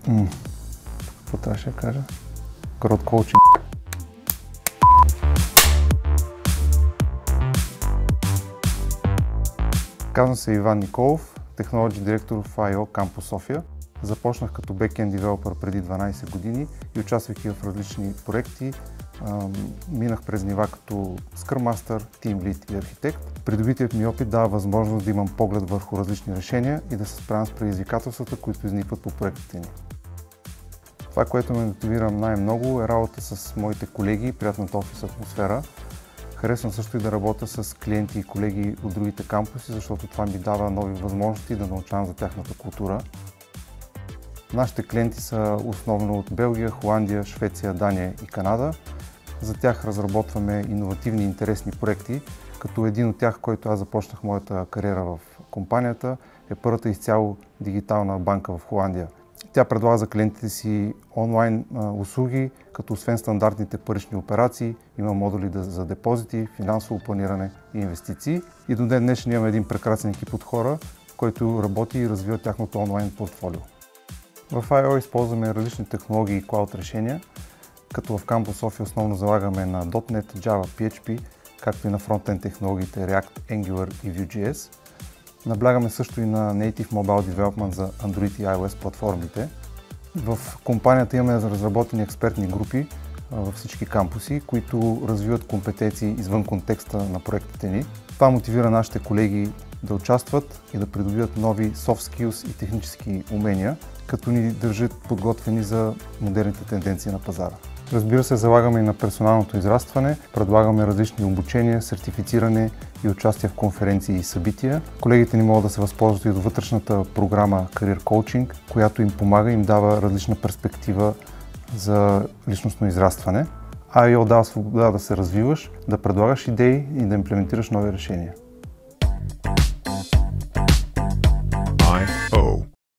Какво трябваше да кажа? Growth Coaching. Казвам се Иван Николов, технологи директор в IO Campus София. Започнах като бекенд девелопър преди 12 години и участвайки в различни проекти, минах през нива като Scrum Master, Team Lead и архитект. Придобитият ми опит дава възможност да имам поглед върху различни решения и да се справям с предизвикателствата, които изникват по проектите ни. Това, което ме мотивира най-много, е работа с моите колеги и приятната офис атмосфера. Харесвам също и да работя с клиенти и колеги от другите кампуси, защото това ми дава нови възможности да научавам за тяхната култура. Нашите клиенти са основно от Белгия, Холандия, Швеция, Дания и Канада. За тях разработваме иновативни и интересни проекти, като един от тях, който аз започнах моята кариера в компанията, е първата изцяло дигитална банка в Холандия. Тя предлага за клиентите си онлайн услуги, като освен стандартните парични операции, има модули за депозити, финансово планиране и инвестиции. И до ден днешен имаме един прекрасен екип от хора, който работи и развива тяхното онлайн портфолио. В IO използваме различни технологии и клауд решения, като в Campus София основно залагаме на .NET, Java, PHP, както и на фронтенд технологиите React, Angular и Vue.js. Наблягаме също и на Native Mobile Development за Android и iOS платформите. В компанията имаме разработени експертни групи във всички кампуси, които развиват компетенции извън контекста на проектите ни. Това мотивира нашите колеги да участват и да придобиват нови soft skills и технически умения, като ни държат подготвени за модерните тенденции на пазара. Разбира се, залагаме и на персоналното израстване, предлагаме различни обучения, сертифициране и участие в конференции и събития. Колегите ни могат да се възползват и от вътрешната програма Career Coaching, която им помага и им дава различна перспектива за личностно израстване. IO дава свобода да се развиваш, да предлагаш идеи и да имплементираш нови решения.